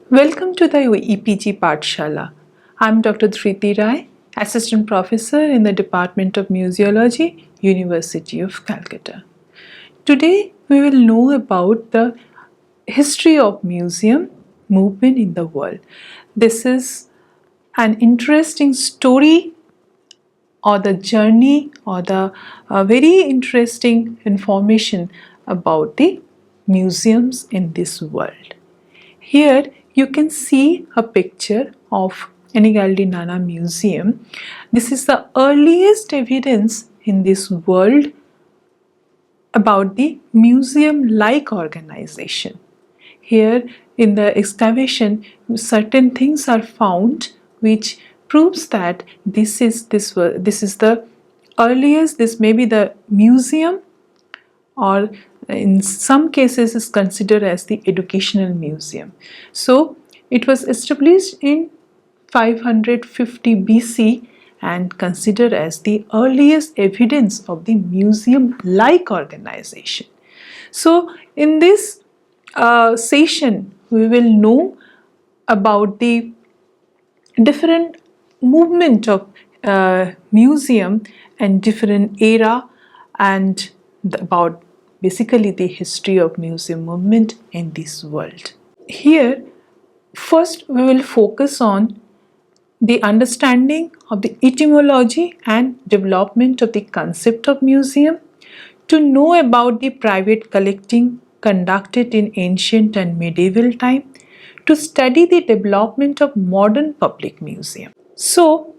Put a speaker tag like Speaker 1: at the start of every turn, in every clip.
Speaker 1: Welcome to the EPG Pathshala. I am Dr. Dhriti Rai, Assistant Professor in the Department of Museology, University of Calcutta. Today we will know about the history of museum movement in the world. This is an interesting story or the journey or the very interesting information about the museums in this world. Here you can see a picture of Enigaldi Nana Museum. This is the earliest evidence in this world about the museum-like organization. Here in the excavation, certain things are found which proves that this is the earliest. This may be the museum, or in some cases is considered as the educational museum. So it was established in 550 BC and considered as the earliest evidence of the museum-like organization. So in this session we will know about the different movement of museum and different era, and about basically the history of museum movement in this world. Here first we will focus on the understanding of the etymology and development of the concept of museum, to know about the private collecting conducted in ancient and medieval time, to study the development of modern public museum. So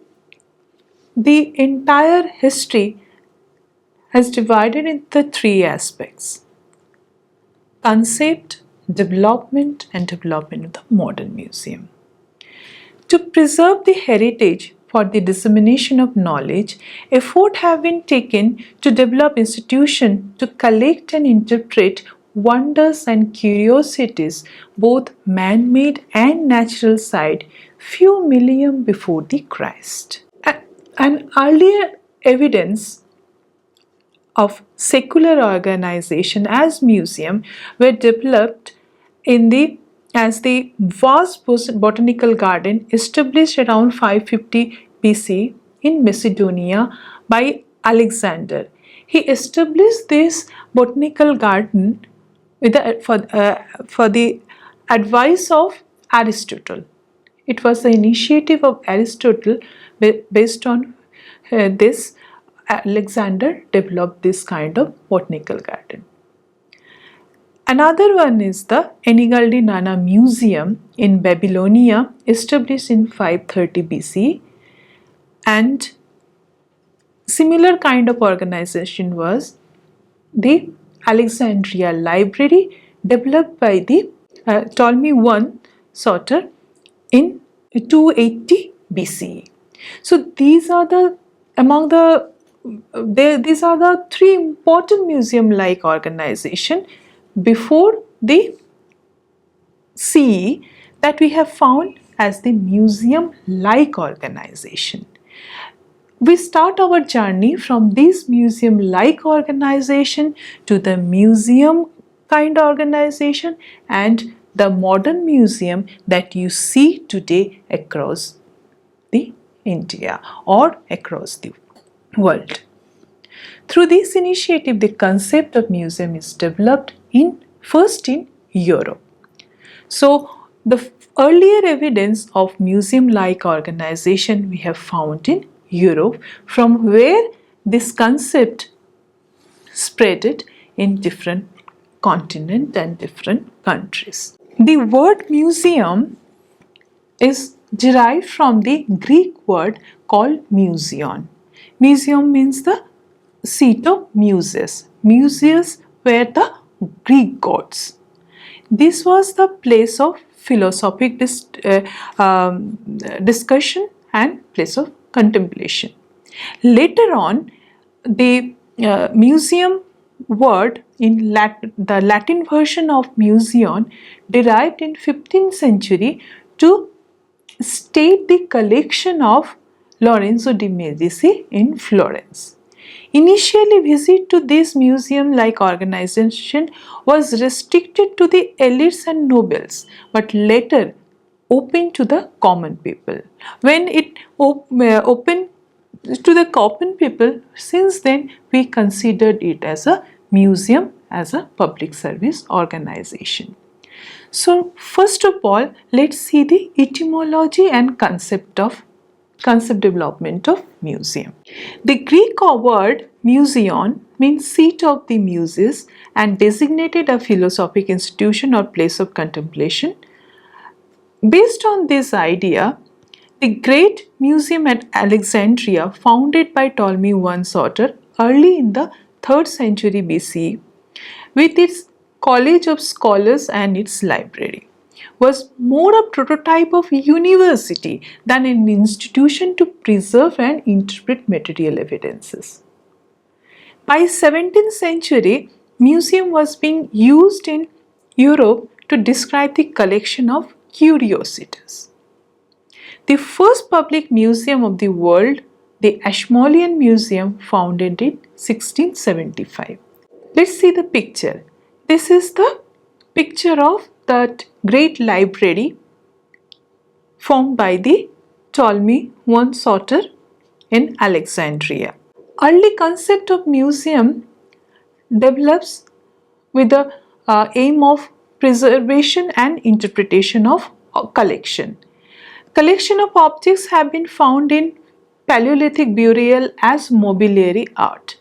Speaker 1: the entire history has divided into three aspects: concept, development, and development of the modern museum. To preserve the heritage for the dissemination of knowledge, efforts have been taken to develop institutions to collect and interpret wonders and curiosities, both man-made and natural side, few million before the Christ. An earlier evidence of secular organization as museum were developed in the as the vast botanical garden established around 550 BC in Macedonia by Alexander. He established this botanical garden for the advice of Aristotle. It was the initiative of Aristotle. Based on this, Alexander developed this kind of botanical garden. Another one is the Enigaldi Nana Museum in Babylonia, established in 530 BC, and similar kind of organization was the Alexandria Library, developed by the Ptolemy I Soter in 280 BCE. So these are the three important museum-like organization before the CE that we have found as the museum-like organization. We start our journey from this museum-like organization to the museum kind organization and the modern museum that you see today across the India or across the world. Through this initiative, the concept of museum is developed first in Europe. So the earlier evidence of museum-like organization we have found in Europe, from where this concept spread it in different continents and different countries. The word museum is derived from the Greek word called museon. Museum means the seat of muses. Muses were the Greek gods. This was the place of philosophic discussion and place of contemplation. Later on, the museum word in the Latin version of museon derived in 15th century to state the collection of Lorenzo de Medici in Florence. Initially, visit to this museum-like organization was restricted to the elites and nobles, but later open to the common people. When it opened to the common people, since then we considered it as a museum, as a public service organization. So first of all, let's see the etymology and concept development of museum. The Greek word museon means seat of the muses and designated a philosophic institution or place of contemplation. Based on this idea, the great museum at Alexandria, founded by Ptolemy I Soter early in the 3rd century BCE, with its college of scholars and its library, was more a prototype of a university than an institution to preserve and interpret material evidences. By 17th century, museum was being used in Europe to describe the collection of curiosities. The first public museum of the world, the Ashmolean Museum, founded in 1675. Let's see the picture. This is the picture of that great library formed by the Ptolemy I Soter in Alexandria. Early concept of museum develops with the aim of preservation and interpretation of collection. Collection of objects have been found in Paleolithic burial as mobiliary art.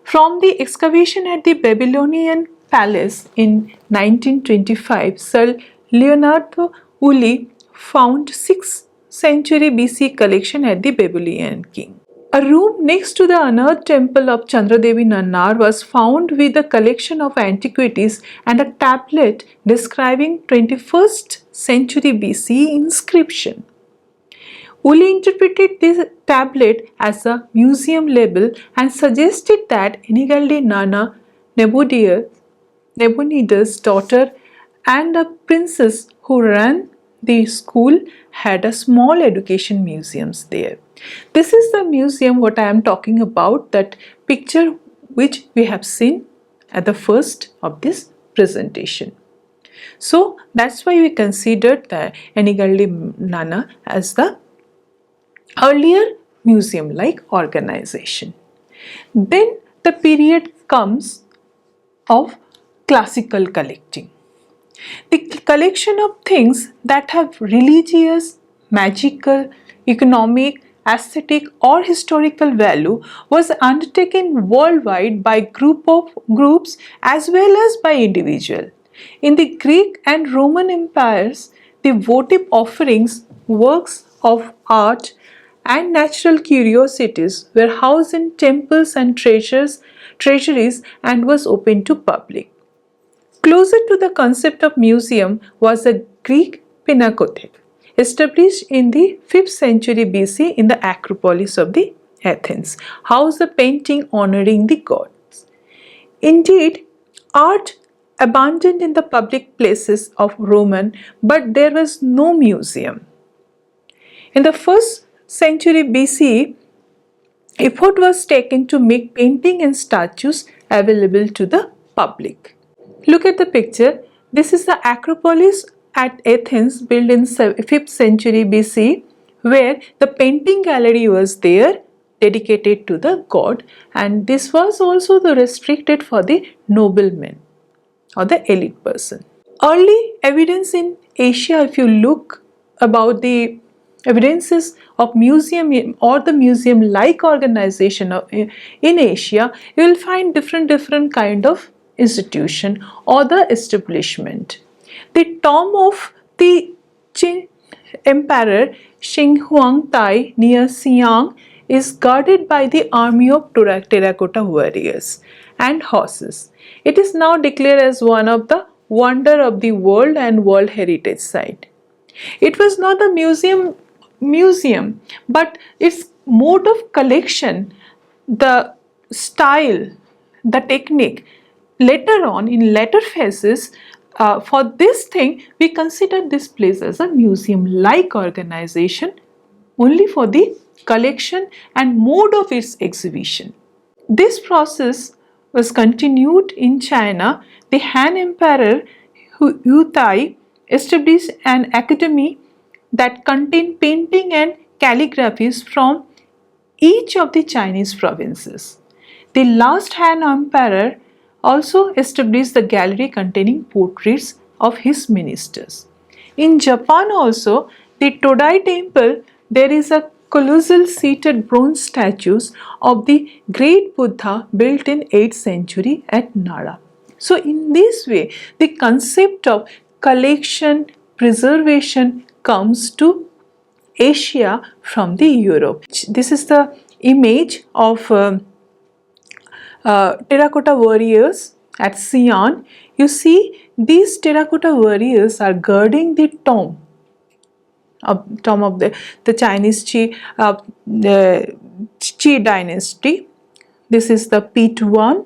Speaker 1: From the excavation at the Babylonian palace in 1925, Sir Leonardo Woolley found 6th century BC collection at the Babylonian king. A room next to the unearthed temple of Chandradevi Nannar was found with a collection of antiquities and a tablet describing 21st century BC inscription. Woolley interpreted this tablet as a museum label and suggested that Enigalde Nana, Nabonidus' daughter and a princess who ran the school, had a small education museums there. This is the museum what I am talking about, that picture which we have seen at the first of this presentation. So that's why we considered the Enigalde Nana as the earlier museum-like organization. Then the period comes of classical collecting. The collection of things that have religious, magical, economic, aesthetic or historical value was undertaken worldwide by groups as well as by individuals. In the Greek and Roman empires, the votive offerings, works of art and natural curiosities were housed in temples and treasuries and was open to public. Closer to the concept of museum was the Greek pinacothek, established in the 5th century BC in the Acropolis of the Athens, housed a painting honoring the gods. Indeed, art abundant in the public places of Roman, but there was no museum. In the 1st century BC, effort was taken to make painting and statues available to the public. Look at the picture. This is the Acropolis at Athens, built in 5th century BC, where the painting gallery was there dedicated to the god, and this was also restricted for the noblemen or the elite person. Early evidence in Asia, if you look about the evidences of museum or the museum-like organization in Asia, you will find different kind of institution or the establishment. The tomb of the Qin Emperor Shing Huang Tai near Xi'an is guarded by the army of terracotta warriors and horses. It is now declared as one of the wonder of the world and World Heritage Site. It was not a museum, but its mode of collection, the style, the technique. Later on, in later phases, for this thing, we consider this place as a museum-like organization only for the collection and mode of its exhibition. This process was continued in China. The Han Emperor Hu Tai established an academy that contain painting and calligraphies from each of the Chinese provinces. The last Han Emperor also established the gallery containing portraits of his ministers. In Japan also, the Todai temple, there is a colossal seated bronze statues of the great Buddha built in 8th century at Nara. So in this way, the concept of collection, preservation comes to Asia from the Europe. This is the image of terracotta warriors at Xi'an. You see, these terracotta warriors are guarding the tomb of the Chinese Qi dynasty. This is the P1.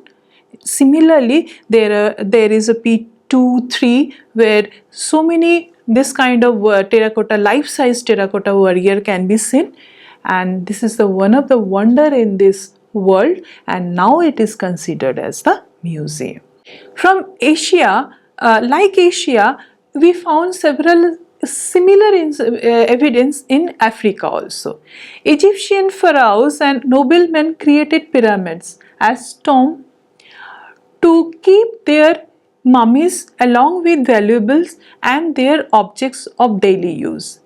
Speaker 1: Similarly, there is a P2, 3 where so many this kind of terracotta, life-size terracotta warrior can be seen, and this is the one of the wonder in this world, and now it is considered as the museum. From Asia, like Asia, we found several similar evidence in Africa also. Egyptian pharaohs and noblemen created pyramids as tombs to keep their mummies along with valuables and their objects of daily use.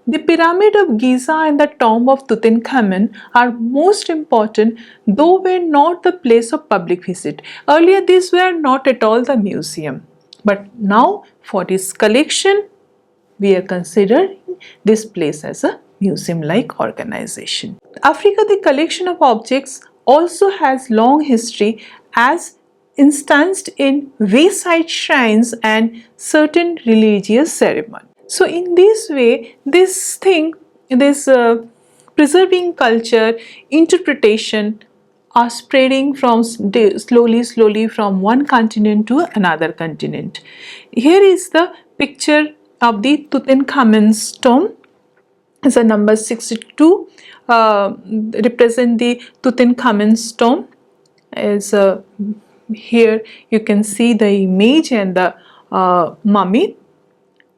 Speaker 1: The Pyramid of Giza and the tomb of Tutankhamun are most important, though were not the place of public visit. Earlier these were not at all the museum, but now for its collection we are considering this place as a museum-like organization. Africa, the collection of objects also has long history as instanced in wayside shrines and certain religious ceremonies. So in this way, this preserving culture, interpretation are spreading from slowly from one continent to another continent. Here is the picture of the Tutankhamun's tomb. It's a number 62 represent the Tutankhamun's tomb. Here you can see the image and the mummy.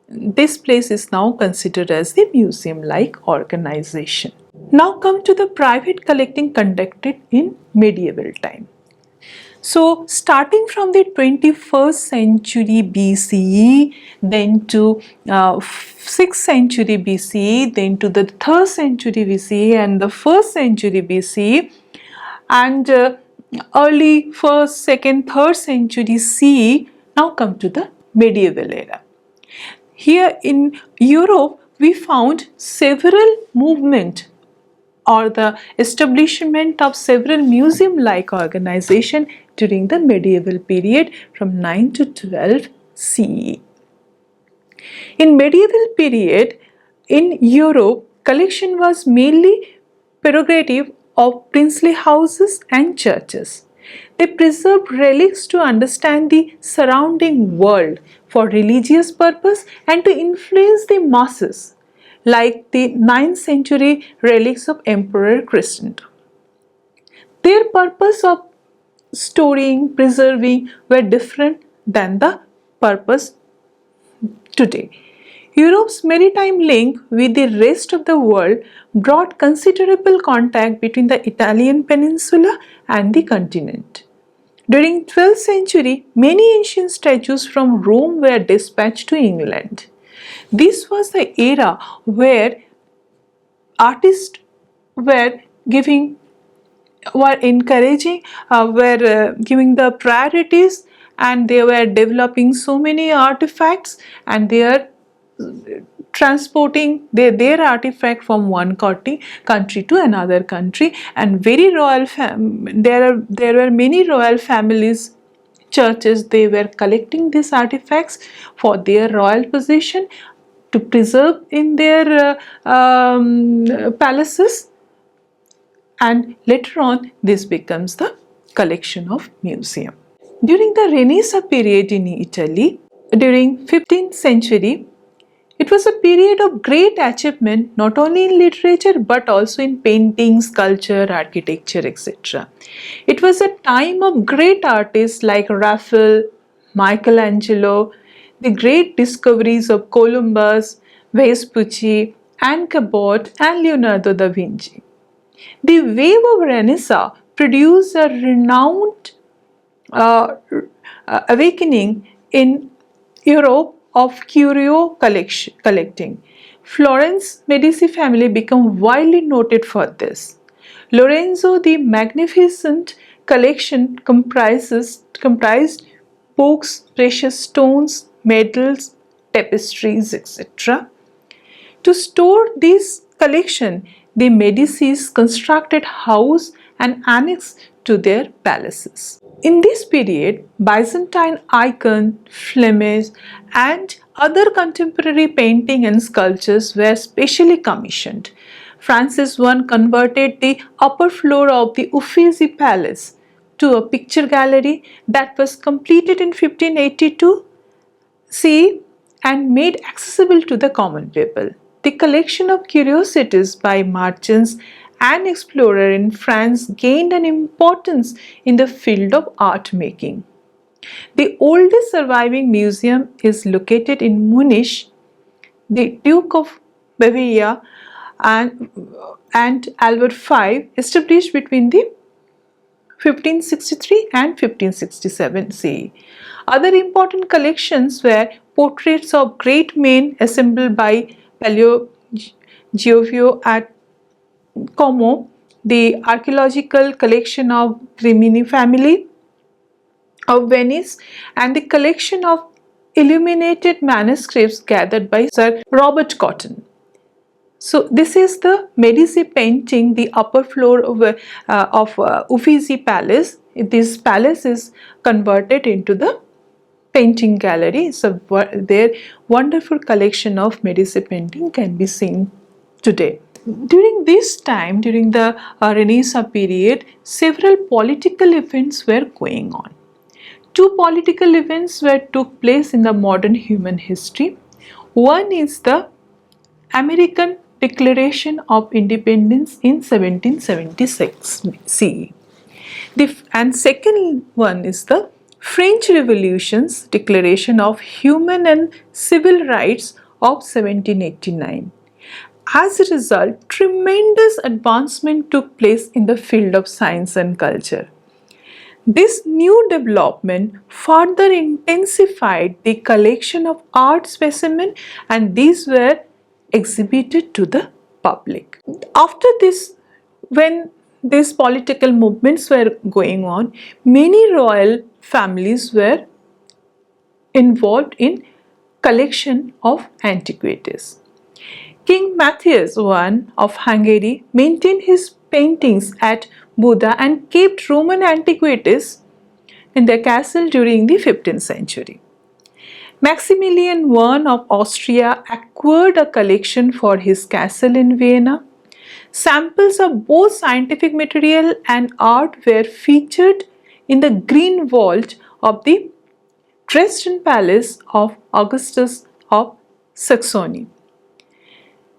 Speaker 1: This place is now considered as the museum-like organization. Now come to the private collecting conducted in medieval time. So starting from the 21st century BCE, then to 6th century BCE, then to the 3rd century BCE and the 1st century BCE, and early 1st, 2nd, 3rd century CE, now come to the medieval era. Here in Europe, we found several movements or the establishment of several museum-like organizations during the medieval period from 9 to 12 CE. In medieval period, in Europe, collection was mainly prerogative of princely houses and churches. They preserved relics to understand the surrounding world for religious purpose and to influence the masses, like the 9th century relics of Emperor Christendom. Their purpose of storing, preserving were different than the purpose today. Europe's maritime link with the rest of the world brought considerable contact between the Italian peninsula and the continent. During 12th century, many ancient statues from Rome were dispatched to England. This was the era where artists were giving the priorities, and they were developing so many artifacts, and they are transporting their artifact from one country to another country, and very royal there were many royal families, churches, they were collecting these artifacts for their royal possession to preserve in their palaces, and later on this becomes the collection of museum. During the Renaissance period in Italy, during 15th century, it was a period of great achievement not only in literature but also in painting, sculpture, architecture, etc. It was a time of great artists like Raphael, Michelangelo, the great discoveries of Columbus, Vespucci, Anne Cabot, and Leonardo da Vinci. The wave of Renaissance produced a renowned awakening in Europe of curio collecting. Florence Medici family became widely noted for this. Lorenzo the Magnificent collection comprised books, precious stones, medals, tapestries, etc. To store this collection, the Medicis constructed house and annex to their palaces. In this period, Byzantine icon, Flemish, and other contemporary painting and sculptures were specially commissioned. Francis I converted the upper floor of the Uffizi Palace to a picture gallery that was completed in 1582 C and made accessible to the common people. The collection of curiosities by merchants and explorers in France gained an importance in the field of art making. The oldest surviving museum is located in Munich. The Duke of Bavaria and Albert V established between the 1563 and 1567 CE. Other important collections were portraits of great men assembled by Paleo Giovio at Como, the archaeological collection of Rimini family of Venice, and the collection of illuminated manuscripts gathered by Sir Robert Cotton. So this is the Medici painting, the upper floor of Uffizi Palace. This palace is converted into the painting gallery. So their wonderful collection of Medici painting can be seen today. During this time, during the Renaissance period, several political events were going on. Two political events took place in the modern human history. One is the American Declaration of Independence in 1776 CE. And second one is the French Revolution's Declaration of Human and Civil Rights of 1789. As a result, tremendous advancement took place in the field of science and culture. This new development further intensified the collection of art specimens, and these were exhibited to the public. After this, when these political movements were going on, many royal families were involved in collection of antiquities. King Matthias I of Hungary maintained his paintings at Buda and kept Roman antiquities in their castle during the 15th century. Maximilian I of Austria acquired a collection for his castle in Vienna. Samples of both scientific material and art were featured in the Green Vault of the Dresden Palace of Augustus of Saxony.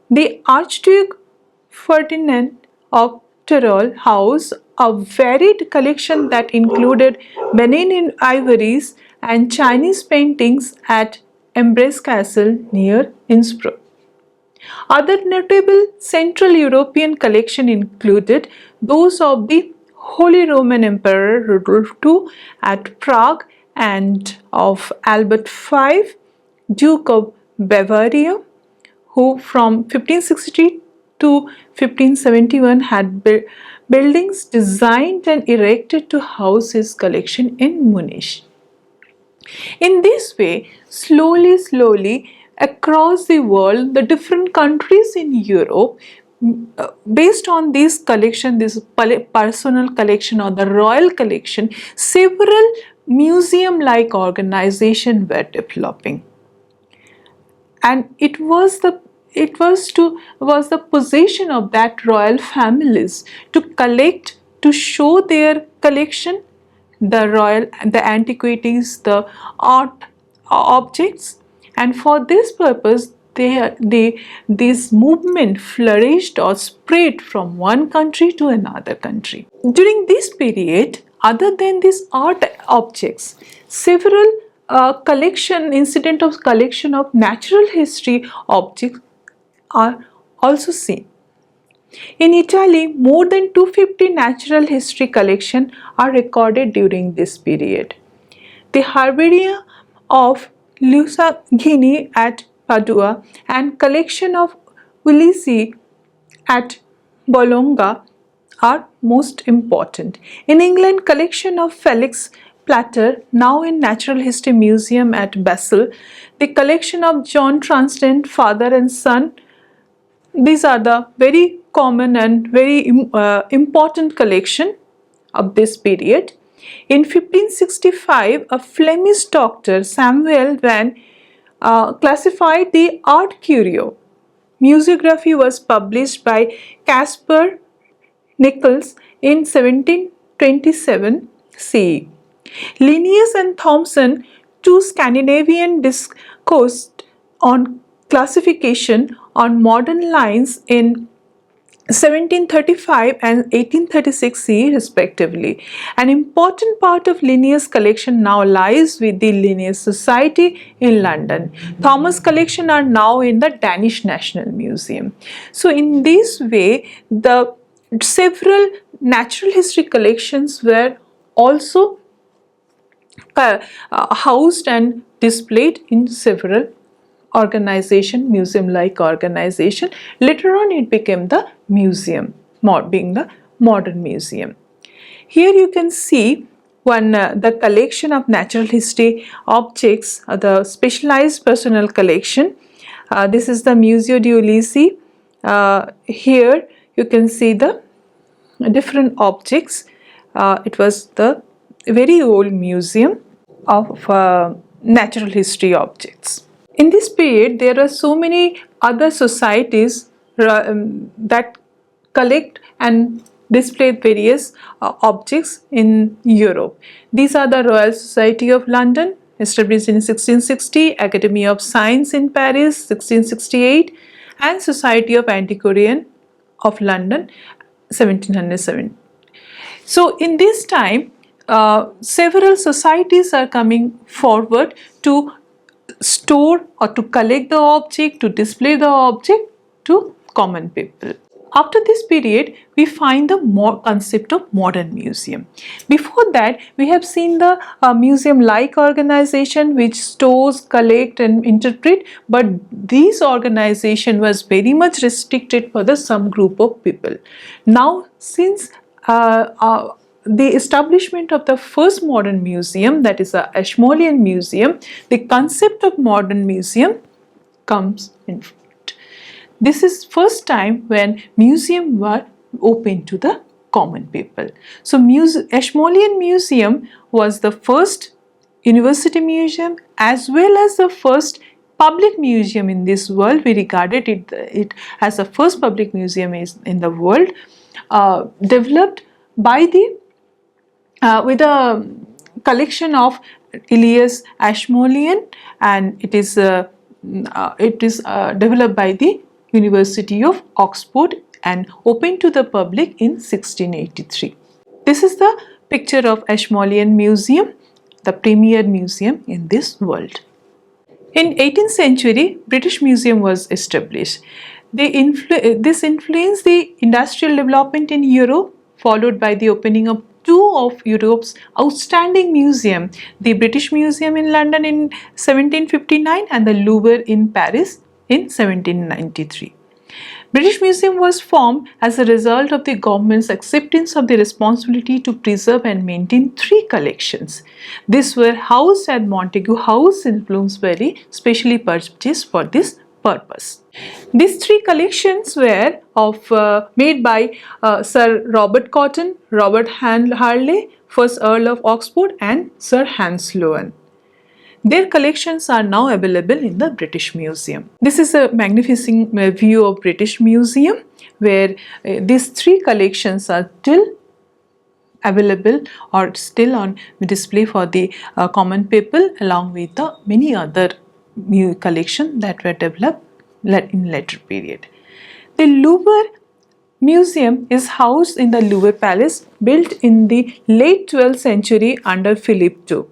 Speaker 1: The Archduke Ferdinand of Tyrol housed a varied collection that included Benin ivories and Chinese paintings at Embrace Castle near Innsbruck. Other notable Central European collections included those of the Holy Roman Emperor Rudolf II at Prague and of Albert V, Duke of Bavaria, who from 1563 to 1571 had buildings designed and erected to house his collection in Munich. In this way, slowly across the world, the different countries in Europe, based on this collection, this personal collection or the royal collection, several museum-like organizations were developing. And it was the position of that royal families to collect, to show their collection, the antiquities, the art objects, and for this purpose this movement flourished or spread from one country to another country. During this period, other than these art objects, several incident of collection of natural history objects are also seen. In Italy, more than 250 natural history collections are recorded during this period. The Herbarium of Lusagini at Padua and collection of Ulysses at Bologna are most important. In England, collection of Felix Platter, now in Natural History Museum at Basel, the collection of John Transdent, father and son. These are the very common and very important collection of this period. In 1565, a Flemish doctor, Samuel Van, classified the art curio. Museography was published by Caspar Nichols in 1727 CE. Linnaeus and Thomson, two Scandinavian, discoursed on classification on modern lines in 1735 and 1836 CE respectively. An important part of Linnaeus' collection now lies with the Linnaeus Society in London. Thomas' collection are now in the Danish National Museum. So in this way, the several natural history collections were also housed and displayed in several organization, museum-like organization. Later on it became the museum, being the modern museum. Here you can see the collection of natural history objects, the specialized personal collection. This is the Museo di Ulysses. Here you can see the different objects. It was the very old museum of natural history objects. In this period, there are so many other societies that collect and display various objects in Europe. These are the Royal Society of London, established in 1660, Academy of Science in Paris, 1668, and Society of Antiquarian of London, 1707. So in this time, several societies are coming forward to store or to collect the object, to display the object to common people. After this period, we find the concept of modern museum. Before that, we have seen the museum-like organization which stores, collect and interpret, but this organization was very much restricted for the some group of people. Now, since the establishment of the first modern museum, that is the Ashmolean Museum, the concept of modern museum comes in front. This is first time when museums were open to the common people. So Ashmolean Museum was the first university museum as well as the first public museum in this world. We regarded it as the first public museum in the world, developed by the with a collection of Elias Ashmolean, and it is developed by the University of Oxford and opened to the public in 1683. This is the picture of Ashmolean Museum, the premier museum in this world. In 18th century, British Museum was established. This influenced the industrial development in Europe, followed by the opening of two of Europe's outstanding museums, the British Museum in London in 1759 and the Louvre in Paris in 1793. British Museum was formed as a result of the government's acceptance of the responsibility to preserve and maintain three collections. These were housed at Montague House in Bloomsbury, specially purchased for this purpose. These three collections were made by Sir Robert Cotton, Robert Harley, 1st Earl of Oxford, and Sir Hans Sloane. Their collections are now available in the British Museum. This is a magnificent view of British Museum where these three collections are still available or still on display for the common people, along with the many other collections that were developed in later period. The Louvre Museum is housed in the Louvre Palace, built in the late 12th century under Philip II.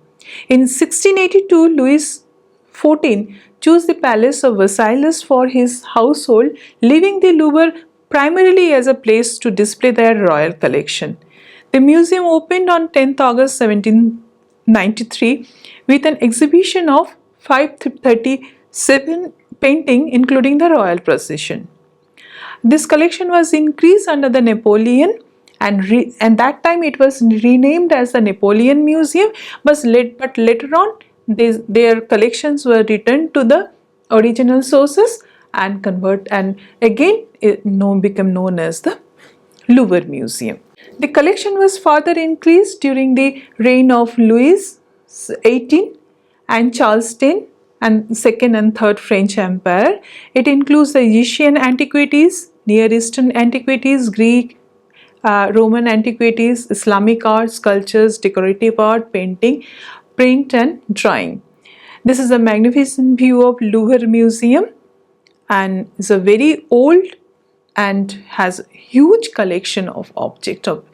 Speaker 1: In 1682, Louis XIV chose the Palace of Versailles for his household, leaving the Louvre primarily as a place to display their royal collection. The museum opened on 10th August 1793 with an exhibition of 537 paintings, including the royal procession. This collection was increased under the Napoleon, and that time it was renamed as the Napoleon Museum, but later on their collections were returned to the original sources and again it became known as the Louvre Museum. The collection was further increased during the reign of Louis XVIII and Charles X and Second and Third French Empire. It includes the Egyptian antiquities, Near Eastern antiquities, Greek, Roman antiquities, Islamic art, sculptures, decorative art, painting, print and drawing. This is a magnificent view of Louvre Museum and is a very old and has a huge collection of objects of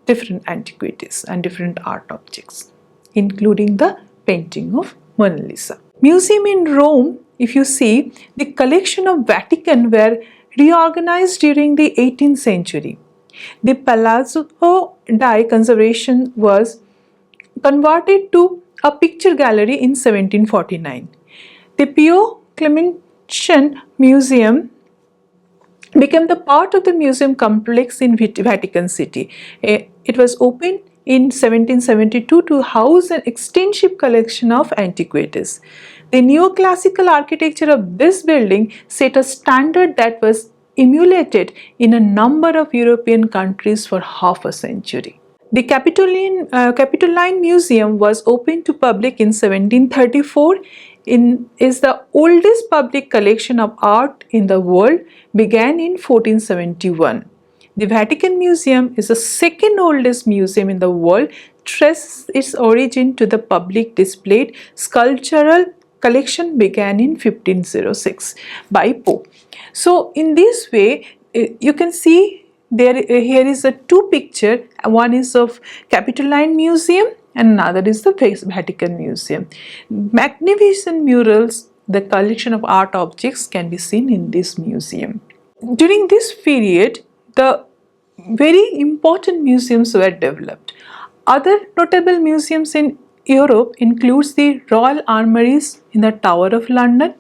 Speaker 1: different antiquities and different art objects, including the painting of Mona Lisa. Museum in Rome, if you see, the collection of Vatican were reorganized during the 18th century. The Palazzo di Conservation was converted to a picture gallery in 1749. The Pio Clemente Museum became the part of the museum complex in Vatican City. It was opened in 1772 to house an extensive collection of antiquities. The neoclassical architecture of this building set a standard that was emulated in a number of European countries for half a century. The Capitoline Museum was opened to public in 1734. Is the oldest public collection of art in the world, began in 1471. The Vatican Museum is the second oldest museum in the world, traces its origin to the public displayed sculptural collection began in 1506 by Pope. So in this way, you can see here is a two picture. One is of Capitoline Museum and another is the Vatican Museum. Magnificent murals, the collection of art objects can be seen in this museum. During this period, the very important museums were developed. Other notable museums in Europe includes the Royal Armouries in the Tower of London.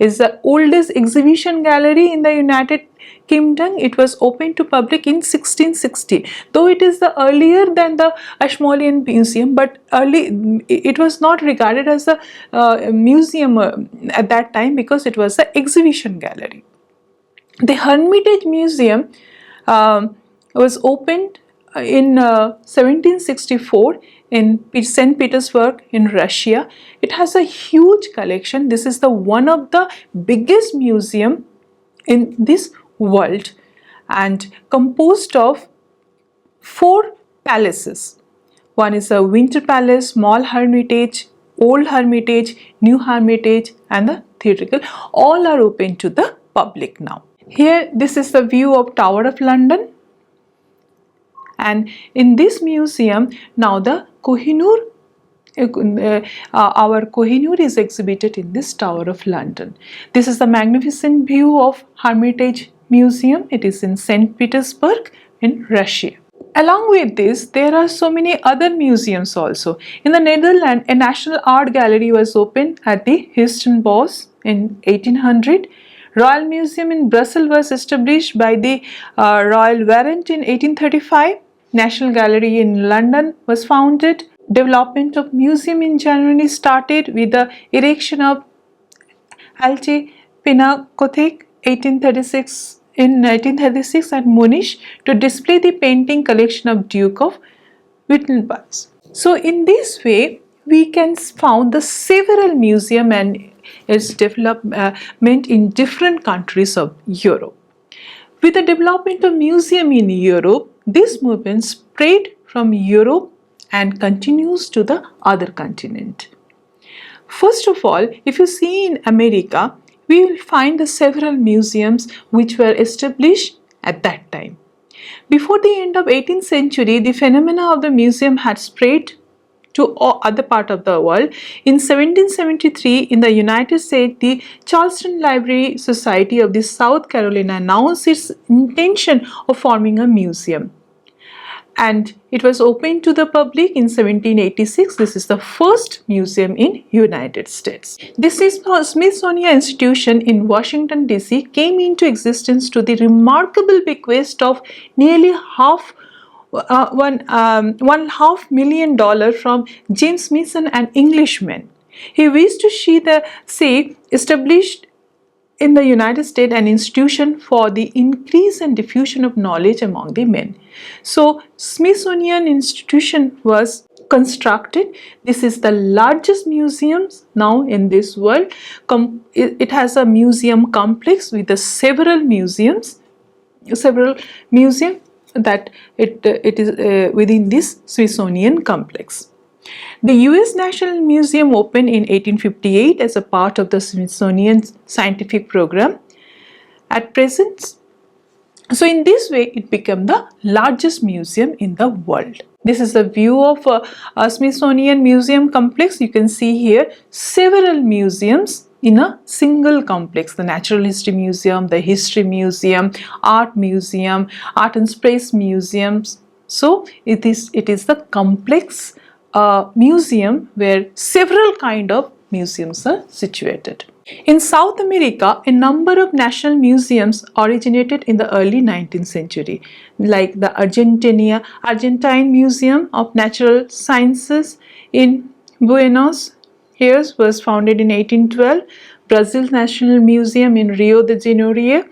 Speaker 1: Is the oldest exhibition gallery in the United Kingdom. It was opened to public in 1660. Though it is the earlier than the Ashmolean Museum, but it was not regarded as a museum at that time because it was the exhibition gallery. The Hermitage Museum was opened in 1764 in St. Petersburg in Russia. It has a huge collection. This is the one of the biggest museum in this world and composed of 4 palaces. One is a Winter Palace, Small Hermitage, Old Hermitage, New Hermitage and the Theatrical. All are open to the public now. Here this is the view of Tower of London. And in this museum, now the Kohinoor, our Kohinoor is exhibited in this Tower of London. This is the magnificent view of Hermitage Museum. It is in St. Petersburg in Russia. Along with this, there are so many other museums also. In the Netherlands, a national art gallery was opened at the Huistenbos in 1800. Royal Museum in Brussels was established by the Royal Warrant in 1835. National Gallery in London was founded. Development of museum in Germany started with the erection of Alte Pinakothek 1836 in 1936 at Munich to display the painting collection of Duke of Württemberg. So in this way, we can found the several museum and its development in different countries of Europe. With the development of museum in Europe, this movement spread from Europe and continues to the other continent. First of all, if you see in America, we will find the several museums which were established at that time. Before the end of 18th century, the phenomena of the museum had spread to other part of the world. In 1773, in the United States, the Charleston Library Society of the South Carolina announced its intention of forming a museum, and it was opened to the public in 1786. This is the first museum in United States. This is Smithsonian Institution in Washington DC came into existence to the remarkable bequest of nearly $1.5 million from James Mason, an Englishman. He wished to see established in the United States an institution for the increase and diffusion of knowledge among the men. So Smithsonian Institution was constructed. This is the largest museum now in this world. It has a museum complex with several museums that it is within this Smithsonian complex. The US National Museum opened in 1858 as a part of the Smithsonian scientific program. At present, so in this way it became the largest museum in the world. This is a view of a Smithsonian Museum complex. You can see here several museums in a single complex: the Natural History Museum, the History Museum, Art Museum, Art and Space Museums. So it is the complex museum where several kind of museums are situated. In South America, a number of national museums originated in the early 19th century, like the Argentine Museum of Natural Sciences in Buenos Aires was founded in 1812, Brazil's National Museum in Rio de Janeiro,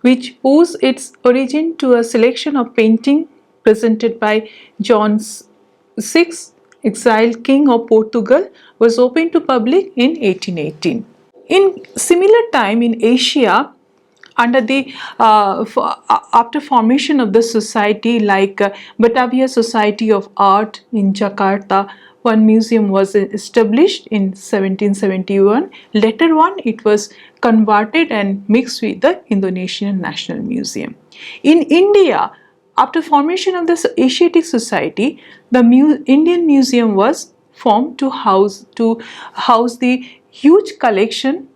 Speaker 1: which owes its origin to a selection of paintings presented by John VI, exiled king of Portugal, was opened to public in 1818. In similar time in Asia, under the after formation of the society like Batavia Society of Art in Jakarta, one museum was established in 1771. Later on, it was converted and mixed with the Indonesian National Museum. In India, after formation of the Asiatic Society, the Indian Museum was formed to house the huge collection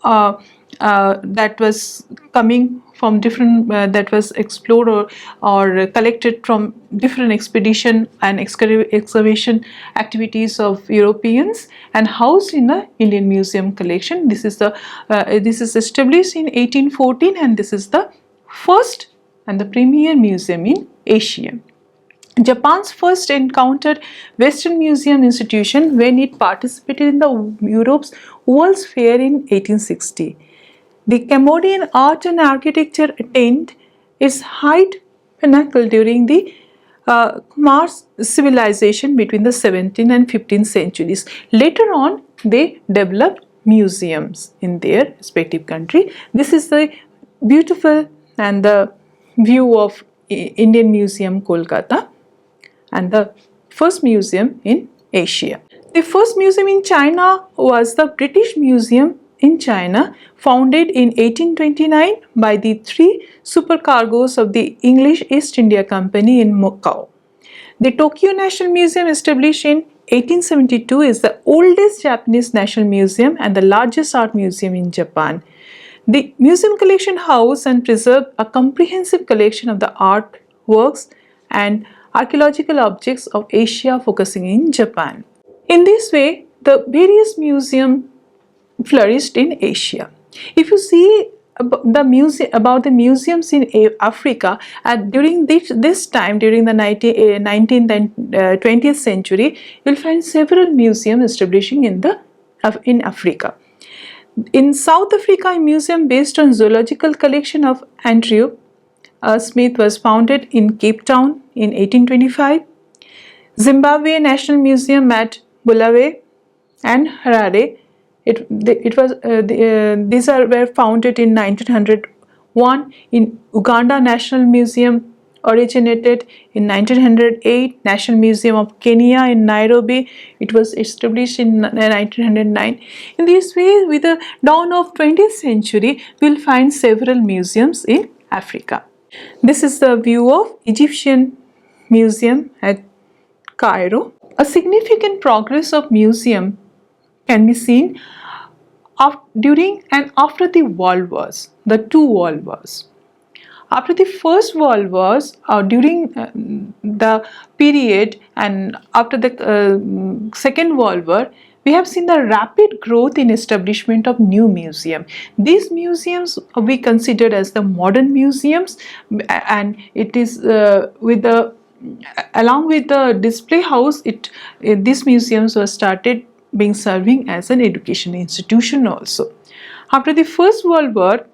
Speaker 1: that was coming from different that was explored or collected from different expedition and excavation activities of Europeans and housed in the Indian Museum collection. This is established in 1814, and this is the first and the premier museum in Asia. Japan's first encountered Western Museum Institution when it participated in the Europe's World's Fair in 1860. The Cambodian art and architecture attained its height pinnacle during the Khmer civilization between the 17th and 15th centuries. Later on, they developed museums in their respective country. This is the beautiful and the view of Indian Museum, Kolkata, and the first museum in Asia. The first museum in China was the British Museum in China, founded in 1829 by the three supercargoes of the English East India Company in Macau. The Tokyo National Museum, established in 1872, is the oldest Japanese national museum and the largest art museum in Japan. The museum collection housed and preserved a comprehensive collection of the artworks and archaeological objects of Asia, focusing in Japan. In this way, the various museums flourished in Asia. If you see about the museums in Africa during this time, during the 19th and 20th century, you will find several museums establishing in Africa. In South Africa, a museum based on zoological collection of Andrew Smith was founded in Cape Town in 1825. Zimbabwe National Museum at Bulawayo and Harare. These were founded in 1901. In Uganda, National Museum originated in 1908. National Museum of Kenya in Nairobi, it was established in 1909. In this way, with the dawn of 20th century, we will find several museums in Africa. This is the view of Egyptian Museum at Cairo. A significant progress of museum can be seen during and after the world wars, the two world wars. After the First World Wars, during the period and after the Second World War, we have seen the rapid growth in establishment of new museum. These museums we consider as the modern museums, and it is with the along with the display house, these museums were started being serving as an education institution also. After the First World War,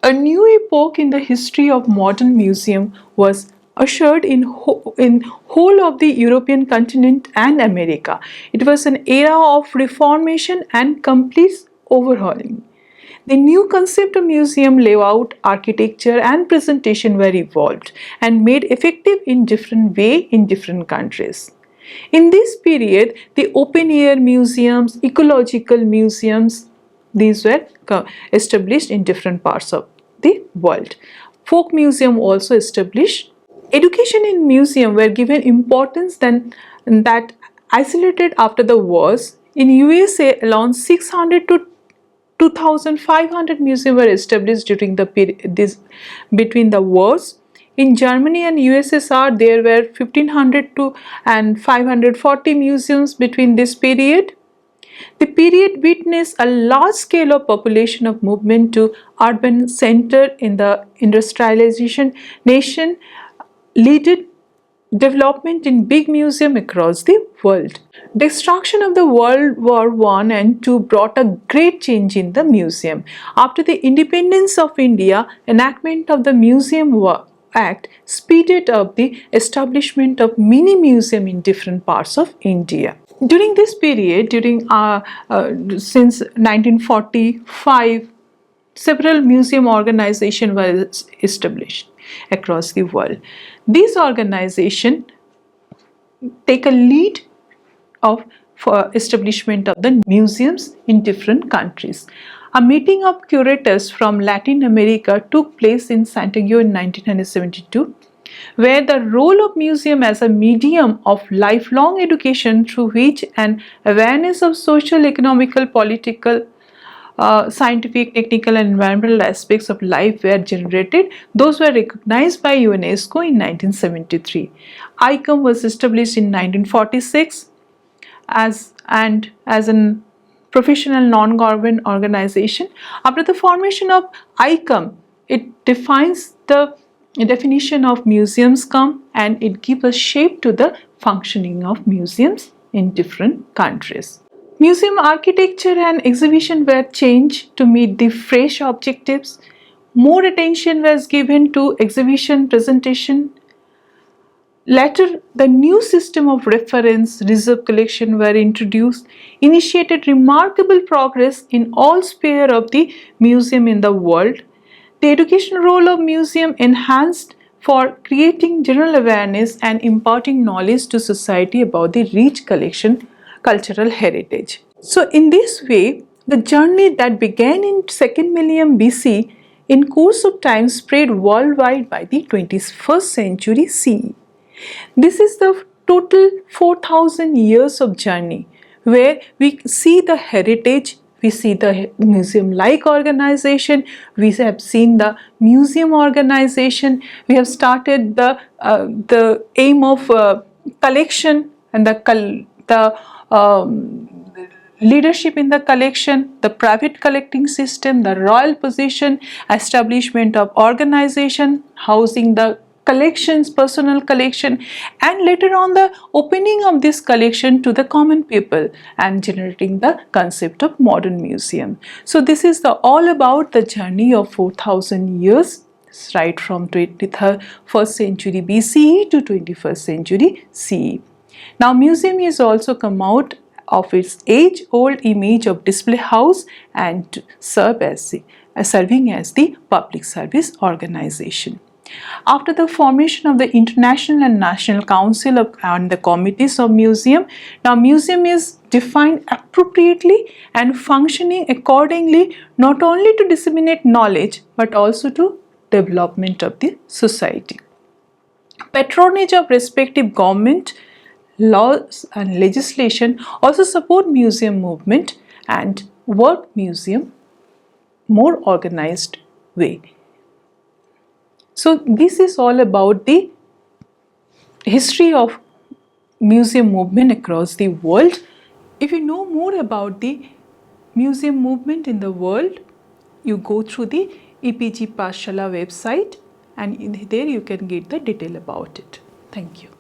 Speaker 1: a new epoch in the history of modern museum was ushered in whole of the European continent and America. It was an era of reformation and complete overhauling. The new concept of museum layout, architecture and presentation were evolved and made effective in different way in different countries. In this period, the open air museums, ecological museums, these were established in different parts of the world. Folk museum also established. Education in museum were given importance than that isolated after the wars. In USA alone 600 to 2,500 museums were established during the period between the wars. In Germany and USSR there were 1500 to and 540 museums between this period. The period witnessed a large scale of population of movement to urban center in the industrialization nation, leading development in big museum across the world. Destruction of the World War I and II brought a great change in the museum. After the independence of India, enactment of the Museum Act speeded up the establishment of many museums in different parts of India. During this period, since 1945, several museum organizations were established across the world. These organizations take a lead for establishment of the museums in different countries. A meeting of curators from Latin America took place in Santiago in 1972, where the role of museum as a medium of lifelong education through which an awareness of social, economical, political, scientific, technical and environmental aspects of life were generated. Those were recognized by UNESCO in 1973. ICOM was established in 1946 as an professional non-government organization. After the formation of ICOM, it defines the definition of museums come and it gives a shape to the functioning of museums in different countries. Museum architecture and exhibition were changed to meet the fresh objectives. More attention was given to exhibition presentation. Later, the new system of reference reserve collection were introduced, initiated remarkable progress in all spheres of the museum in the world. The educational role of museum enhanced for creating general awareness and imparting knowledge to society about the rich collection cultural heritage. So in this way, the journey that began in 2nd millennium BC in course of time spread worldwide by the 21st century CE. This is the total 4,000 years of journey where we see the heritage, we see the museum-like organization, we have seen the museum organization, we have started the aim of collection and the leadership in the collection, the private collecting system, the royal position, establishment of organization, housing the collections, personal collection, and later on the opening of this collection to the common people and generating the concept of modern museum. So this is all about the journey of 4,000 years, right from 21st century BCE to 21st century CE. Now museum is also come out of its age-old image of display house and serving as the public service organization. After the formation of the International and National Council and the committees of museum, now museum is defined appropriately and functioning accordingly, not only to disseminate knowledge but also to development of the society. Patronage of respective government laws and legislation also support museum movement and work museum more organized way. So this is all about the history of museum movement across the world. If you know more about the museum movement in the world, you go through the EPG Pathshala website and there you can get the detail about it. Thank you.